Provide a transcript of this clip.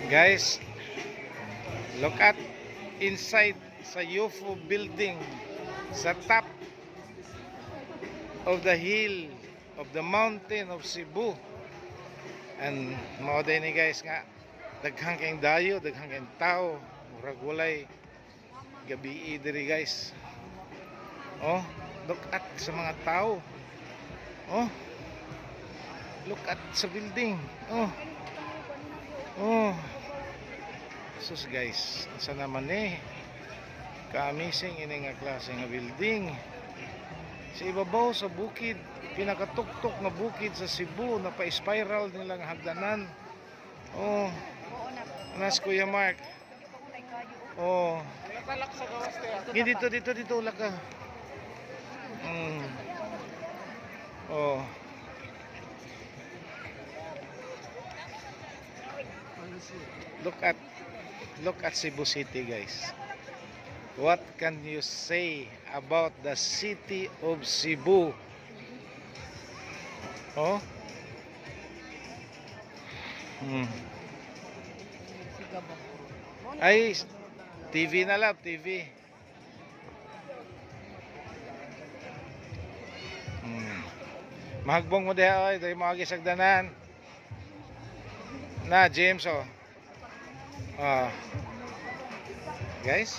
Guys, look at inside sa UFO building sa top of the hill of the mountain of Cebu. And mao day ni guys nga daghang kayong dayo, daghang kayong tao, murag walay gabi diri guys. Oh, look at sa mga tao. Oh, look at sa building. Oh, sus guys, sa naman ka-amazing ini nga klase nga building. Sa ibabaw sa bukid, pinakatuktok na bukid sa Cebu, na pa-spiral nilang hagdanan. Oh, anas Kuya Mark. Oh, dito ulak ka. Oh, look at Cebu City guys. What can you say about the city of Cebu? Oh, ay TV na lang, TV. Mahagbong mo diha oy, dali mo agi sagdanan. Na James oh. Guys,